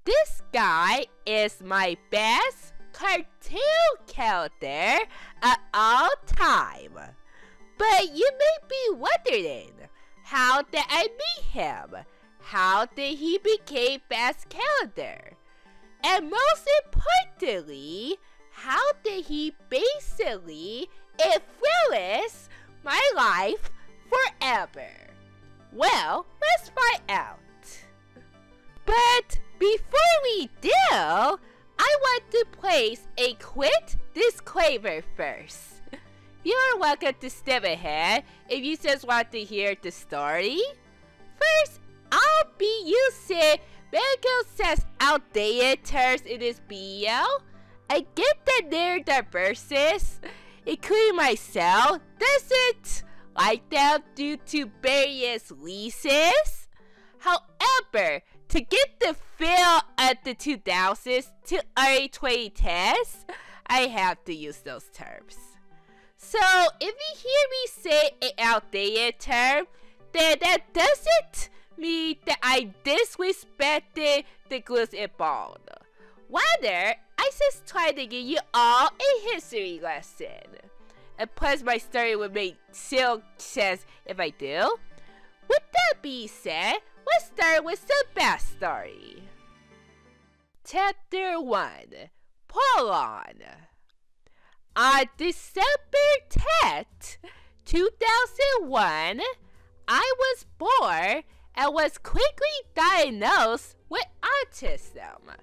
This guy is my best cartoon character of all time. But you may be wondering, how did I meet him? How did he become best character? And most importantly, how did he basically influence my life forever? Well, let's find out. But before we do, I want to place a quick disclaimer first. You are welcome to step ahead if you just want to hear the story. First, I'll be using medical sense outdated terms in this video. I get that neurodiverses, including myself, doesn't like them due to various reasons. However, to get the feel of the 2000s to early 2010s, I have to use those terms. So, if you hear me say an outdated term, then that doesn't mean that I disrespected the groups involved. Rather, I just try to give you all a history lesson. And plus, my story would make zero sense if I do. With that being said, let's start with the backstory. Chapter 1, Prologue. On December 10th, 2001, I was born and was quickly diagnosed with autism.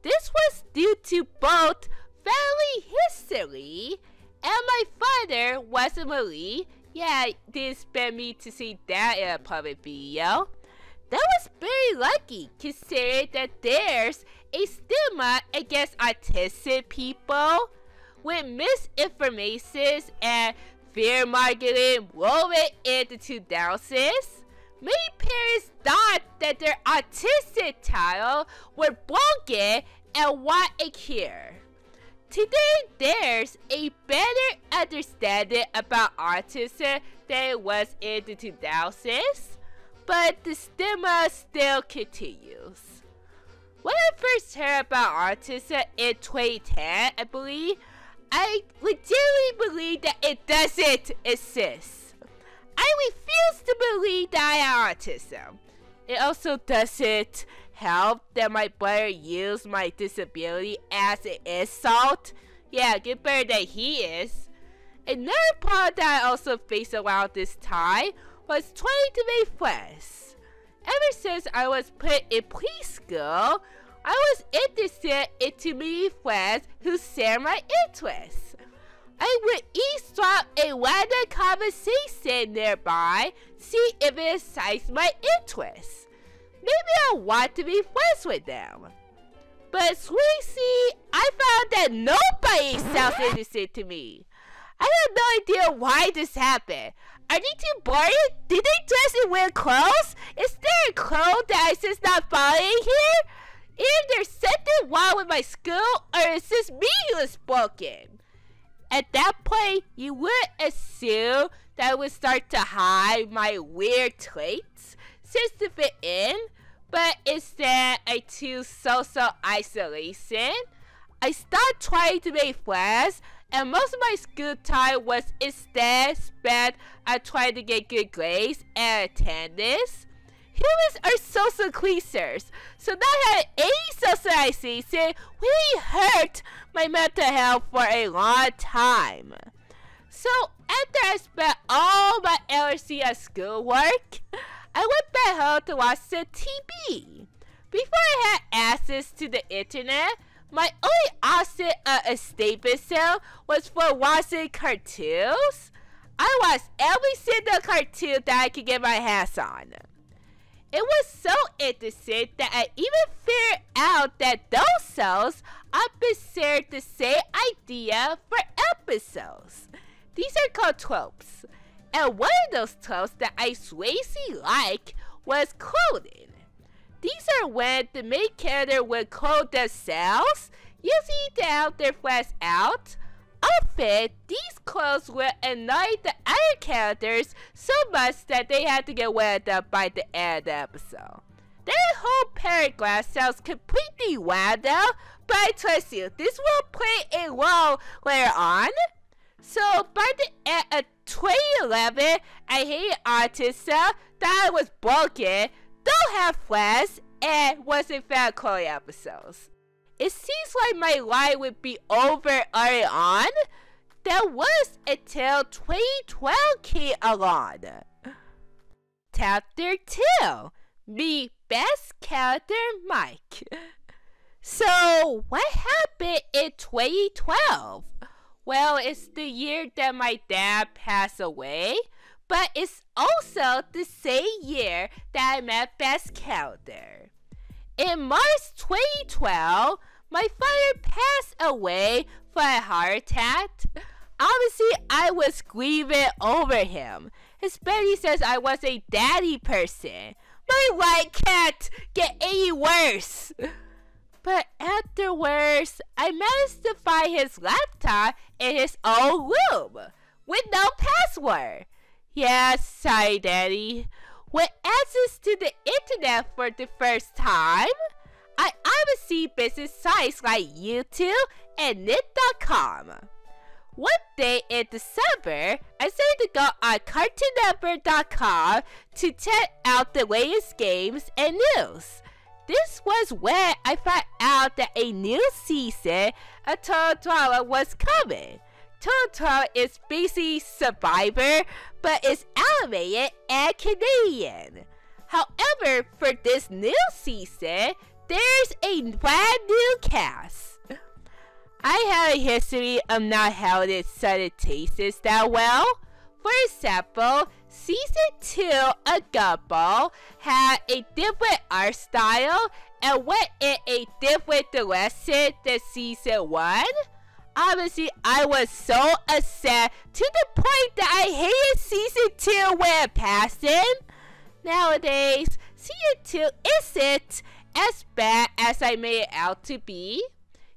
This was due to both family history and my father wasn't Marie. Yeah, didn't expect me to see that in a public video. That was very lucky considering that there's a stigma against autistic people with misinformation and fear marketing woven in the 2000s. Many parents thought that their autistic child were broken and want a cure. Today, there's a better understanding about autism than it was in the 2000s, but the stigma still continues. When I first heard about autism in 2010, I believe, I legitimately believe that it doesn't exist. I refuse to believe that I have autism. It also doesn't help that my brother used my disability as an insult. Yeah, get better than he is. Another problem that I also faced around this time was trying to make friends. Ever since I was put in preschool, I was interested in meeting friends who share my interests. I would eavesdrop a random conversation nearby, see if it excites my interests. Maybe I want to be friends with them. But sweetie, I found that nobody sounds interested to me. I have no idea why this happened. Are they too boring? Did they dress in weird clothes? Is there a code that I just not following here? Either there's something wrong with my school, or is this me who is broken? At that point, you would assume that I would start to hide my weird traits just to fit in, but instead I choose social isolation. I stopped trying to make friends, and most of my school time was instead spent on trying to get good grades and attendance. Humans are social creatures, so not having any socialization really hurt my mental health for a long time. So after I spent all my energy on schoolwork, I went back home to watch the TV. Before I had access to the internet, my only option of escapism was for watching cartoons. I watched every single cartoon that I could get my hands on. It was so interesting that I even figured out that those shows are considered the same idea for episodes. These are called tropes. And one of those tropes that I seriously like was clothing. These are when the main character would clothe themselves, usually to help their friends out. Often, these clothes would annoy the other characters so much that they had to get rid of them by the end of the episode. That whole paragraph sounds completely random, but I trust you. This will play a role later on. So by the end of 2011, I hated autism, thought I was broken, don't have friends, and wasn't fan of Chloe episodes. It seems like my life would be over early on. That was until 2012 came along. Chapter 2. Me Best Character Mike. So, what happened in 2012? Well, it's the year that my dad passed away, but it's also the same year that I met Best Character. In March 2012, my father passed away from a heart attack. Obviously, I was grieving over him, especially since I was a daddy person. My life can't get any worse. But afterwards, I managed to find his laptop in his own room with no password. Yeah, sorry, Daddy. With access to the internet for the first time, I obviously visit sites like YouTube and Knit.com. One day in December, I decided to go on CartoonNetwork.com to check out the latest games and news. This was when I found out that a new season of Total Drama was coming. Total Drama is basically Survivor, but it's animated and Canadian. However, for this new season, there's a brand new cast. I have a history of not handling certain tastes that well. For example, Season 2 of Gumball had a different art style and went in a different direction than Season 1. Obviously, I was so upset to the point that I hated Season 2 when it passed in. Nowadays, Season 2 isn't as bad as I made it out to be.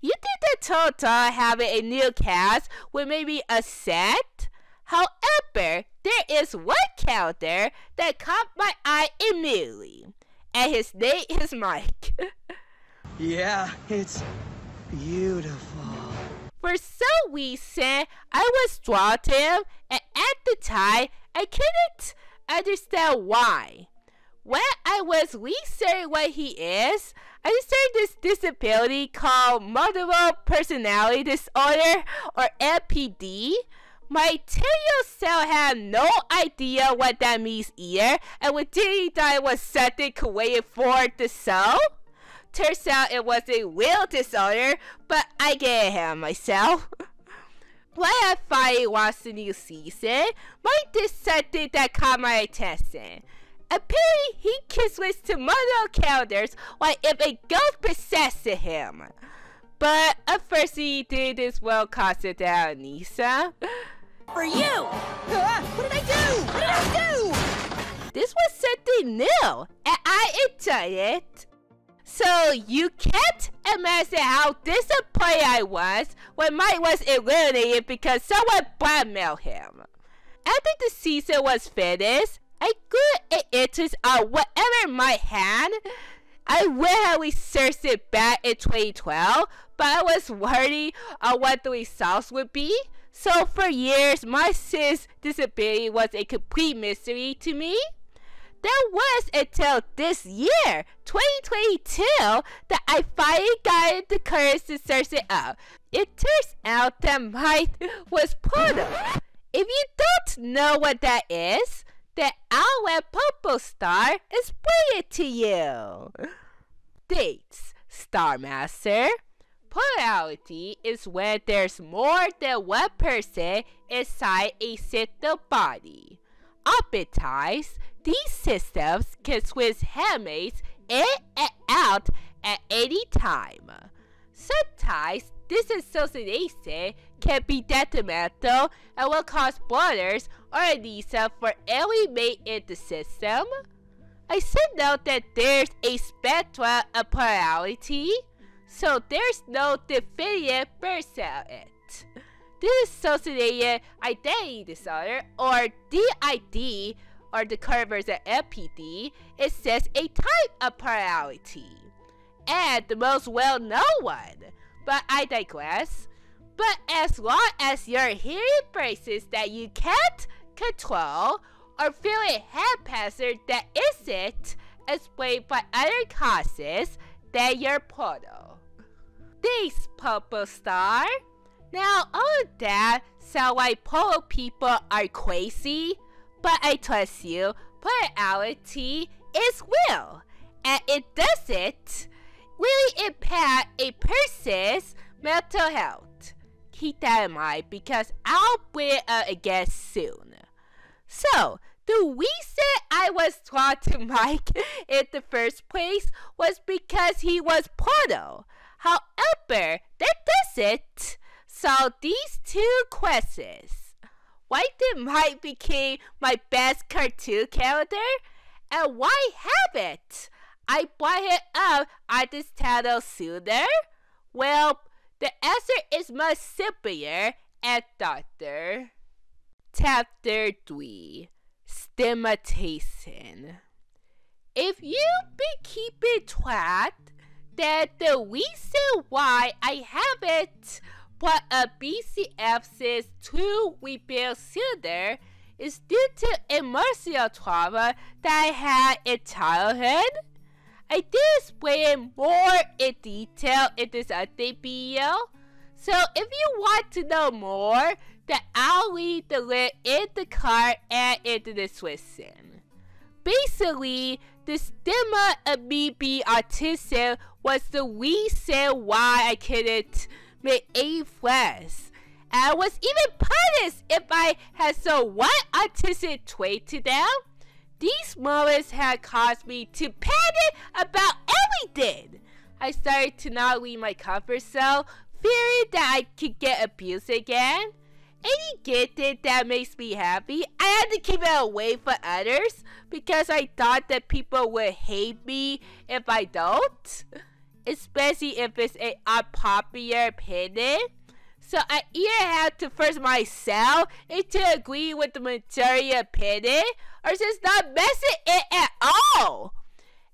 You think that Total having a new cast would make me upset? However, there is one character that caught my eye immediately, and his name is Mike. Yeah, it's beautiful. For some reason, I was drawn to him, and at the time, I couldn't understand why. When I was researching what he is, I discovered this disability called Multiple Personality Disorder, or MPD. My 10-year-old self had no idea what that means either, and would think that it was something created for the soul. Turns out it was a real disorder, but I get it myself. When I finally watched the new season, Mike did something that caught my attention. Apparently, he can switch to multiple characters like if a ghost possessed him. But unfortunately, he did this well causing down Nisa. For you! What did I do? What did I do? This was something new, and I enjoyed it. So you can't imagine how disappointed I was when Mike was eliminated because someone blackmailed him. After the season was finished, I grew an interest on whatever Mike had. I would have researched it back in 2012, but I was worried on what the results would be. So for years, my sis disability was a complete mystery to me. That was until this year, 2022, that I finally got the courage to search it up. It turns out that Mike was Prologue. If you don't know what that is, then I'll let Purple Star explain it to you. Dates, Star Master. Polarity is when there's more than one person inside a single body. Oftentimes, these systems can switch handmaids in and out at any time. Sometimes, this association can be detrimental and will cause blunders or anesia for every mate in the system. I should note that there's a spectrum of polarity, so there's no definitive version of it. This associated identity disorder, or DID, or the covers of MPD, it says a type of plurality, and the most well-known one. But I digress. But as long as you're hearing phrases that you can't control or feeling haphazard that isn't explained by other causes, then you're portal. Thanks, Purple Star. Now, all of that sound like portal people are crazy, but I trust you, plurality is real, and it doesn't really impact a person's mental health. Keep that in mind because I'll bring it up again soon. So, the reason I was drawn to Mike in the first place was because he was portal. However, that doesn't solve these two questions. Why did Mike become my best cartoon character? And why haven't I brought him up on this title sooner? Well, the answer is much simpler and darker. Chapter 3, Stigmatization. If you've been keeping track, then the reason why I haven't brought up BCF's 2 rebuild sooner is due to emotional trauma that I had in childhood. I did explain more in detail in this update video, so if you want to know more, then I'll leave the link in the card and in the description. Basically, the stigma of me being autistic was the reason why I couldn't make any friends. And I was even punished if I had some one autistic trait to them. These moments had caused me to panic about everything. I started to not leave my comfort zone, fearing that I could get abused again. Any good thing that makes me happy, I had to keep it away from others because I thought that people would hate me if I don't, especially if it's an unpopular opinion. So I either had to force myself into agreeing with the majority opinion or just not messing it at all.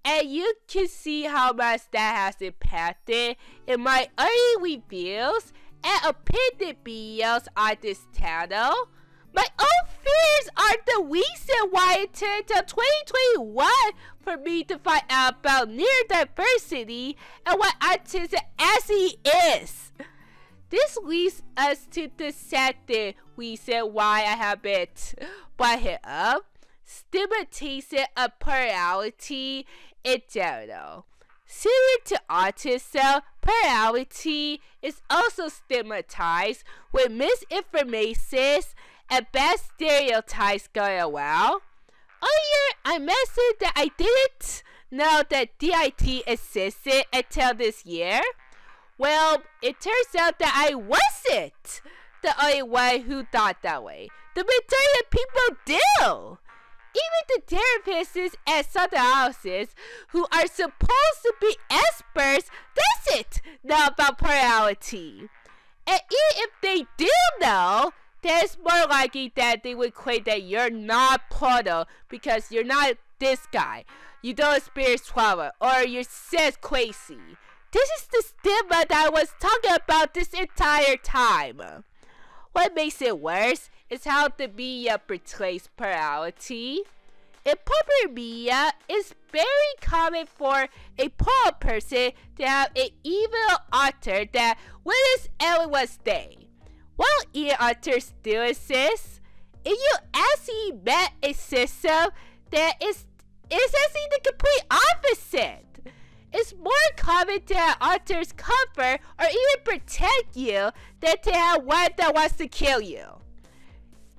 And you can see how much that has impacted in my early reviews and opinion videos on this channel. My own fears are the reason why it took until 2021 for me to find out about neurodiversity and what autism actually is. This leads us to the second reason why I haven't brought it up: stigmatization of plurality in general. Similar to autism, plurality is also stigmatized with misinformation and bad stereotypes going around. Earlier, I mentioned that I didn't know that DIT existed until this year. Well, it turns out that I wasn't the only one who thought that way. The majority of people do. Even the therapists and psychologists who are supposed to be experts doesn't know about plurality. And even if they do know, then it's more likely that they would claim that you're not portal because you're not this guy, you don't experience trauma, or you're just crazy. This is the stigma that I was talking about this entire time. What makes it worse is how the media portrays plurality. In popular media, it's very common for a poor person to have an evil author that wins everyone's day. While evil authors still exist, if you actually met a system that is actually the complete opposite. It's more common to have authors comfort or even protect you than to have one that wants to kill you.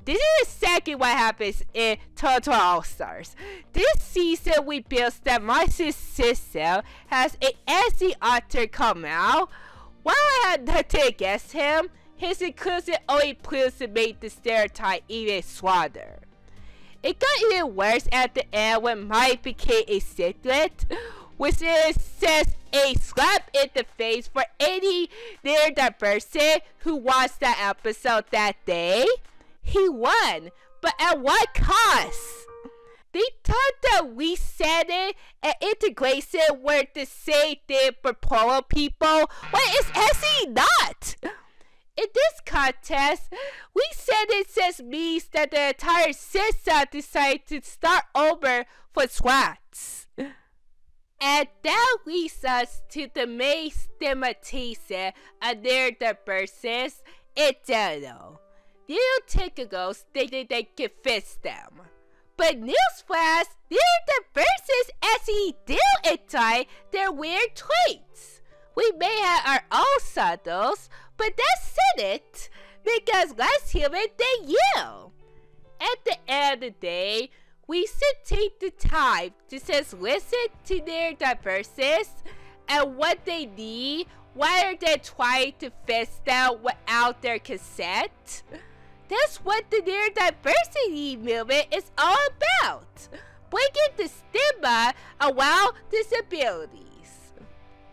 This is exactly what happens in Total All-Stars. This season we built that my system has an anti-author come out. While I had nothing against him, his inclusion only proves to make the stereotype even stronger. It got even worse at the end when Mike became a Siglet, which is just a slap in the face for any neurodiverse who watched that episode that day. He won, but at what cost? they thought that we said it and integration were the same thing for Prologue people. Well, it's actually not. In this contest, we said it just means that the entire system decided to start over for SWATs. And that leads us to the main stigmatization of neurodiverses in general. Neurotypicals thinking they can fix them. But newsflash, neurodiverses actually do enjoy their weird traits. We may have our own subtles, but that's it, because less human than you. At the end of the day, we should take the time to just listen to neurodiverses and what they need, rather than trying to fix them without their consent. That's what the neurodiversity movement is all about, breaking the stigma around disabilities.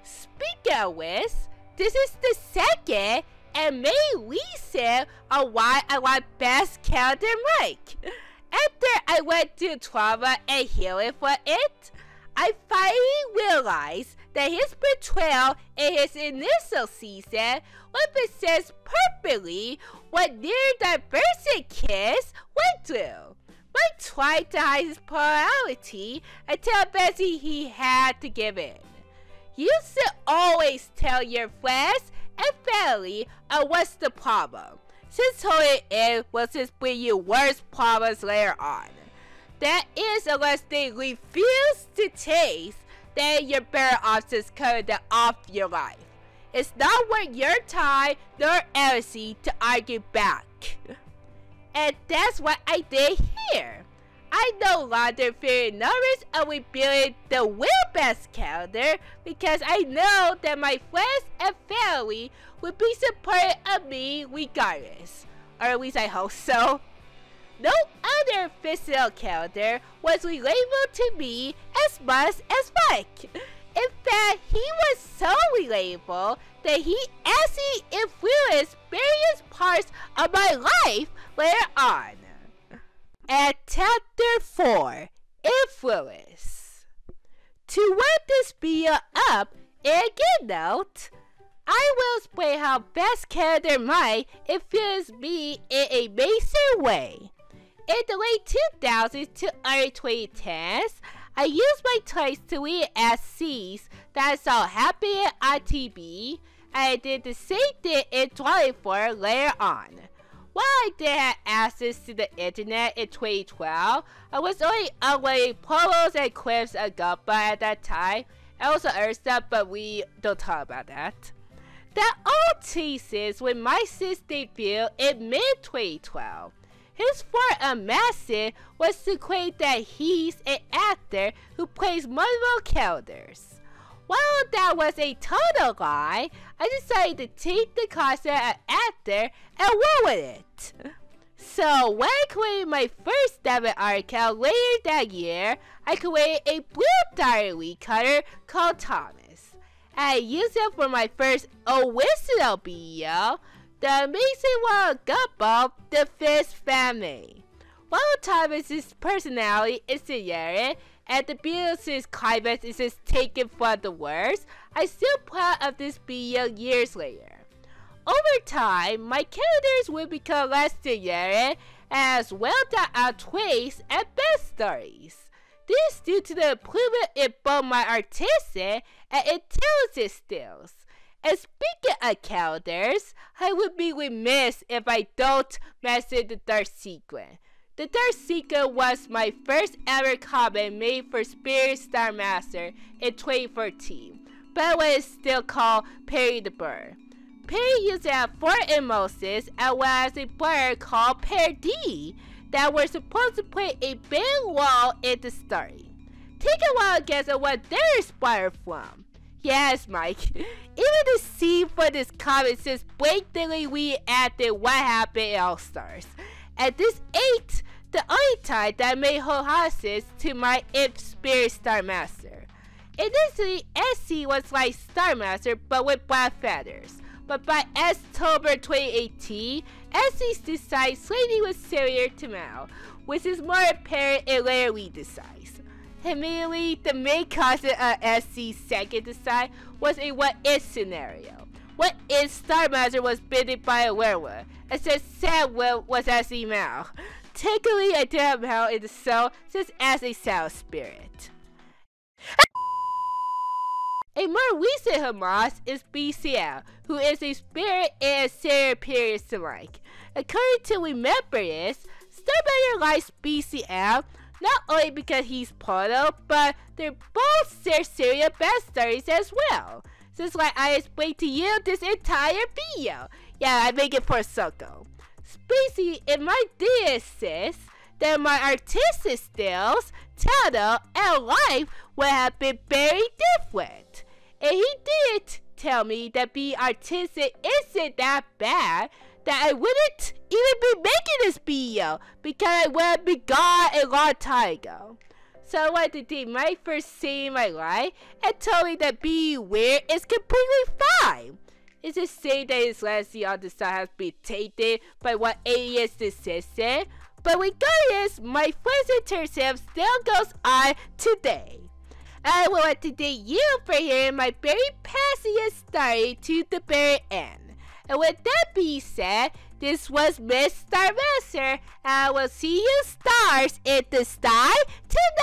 Speaking of which, this is the second and main reason on why I like Best Calendar Mike. After I went through trauma and healing for it, I finally realized that his betrayal in his initial season represents perfectly what neurodivergent kids went through. Mike tried to hide his plurality until eventually he had to give in. You should always tell your friends and family what's the problem, since holding it will just bring you worse problems later on. That is, unless they refuse to taste, then you're better off just cutting them off your life. It's not worth your time nor energy to argue back. And that's what I did here. I no longer feel nervous of rebuilding the real Best Calendar because I know that my friends and family would be supportive of me regardless. Or at least I hope so. No other physical calendar was relatable to me as much as Mike. In fact, he was so relatable that he actually influenced various parts of my life later on. At Chapter 4, Influence. To wrap this video up in a good note, I will explain how Best Calendar Mike influenced me in a major way. In the late 2000s to early 2010s, I used my toys to read as scenes that I saw happening on TV, and I did the same thing in Dwelling For later on. While I did have access to the internet in 2012, I was only uploading promos and clips of Gumball at that time, and also other stuff, but we don't talk about that. That all chases when my sis debuted in mid-2012. His form of message was to claim that he's an actor who plays multiple characters. While that was a total lie, I decided to take the concept of actor and run with it. So when I created my first debit art account later that year, I created a blue diary cutter called Thomas. I used it for my first original video, The Amazing World of Gumball, The Fist Family. While Thomas's personality is generic, and the Beatles' climax is just taken from the words, I'm still proud of this video years later. Over time, my characters will become less generic as well as twists and backstories. This is due to the improvement in both my artistic and intelligence skills. And speaking of characters, I would be remiss if I don't mention the third sequence. The third sequence was my first ever comic made for Spirit Star Master in 2014, but it was still called Perry the Bird. Perry used to have 4 emotions as well as a bird called Perry D that were supposed to play a big role in the story. Take a wild guess at what they're inspired from. Yes, Mike. Even the scene for this comic just blatantly reenacted what happened in All Stars. And this ain't the only time that I made hold hostage to my imp Spirit Star Master. Initially, SC was like Star Master but with black feathers. But by October 2018, SC decided Slady was sillier to Mal, which is more apparent in later redesigns. Immediately, the main concept of SC's second design was a what-if scenario. What if Starmaster was bitten by a werewolf, and said Sandwell was actually Mal? Technically, I did have Mal in the cell just as a cell spirit. A more recent homage is BCL, who is a spirit in a serial period alike. According to Remember This, Starmaster likes BCL not only because he's Portal, but they're both their serial backstories as well. Just like I explained to you this entire video. Yeah, I make it for Soko. Spacey in my idea insists that my artistic skills, talent, and life would have been very different. And he did tell me that being artistic isn't that bad, that I wouldn't even be making this video because I would have been gone a long time ago. So I wanted to do my first scene in my life and told me that being weird is completely fine. It's a shame that his legacy on the side has been tainted by what aliens insisted, but regardless, my present term still goes on today. I would like to thank you for hearing my very passionate story to the very end. And with that being said, this was Miss Starmaster, and I will see you stars in the sky tonight.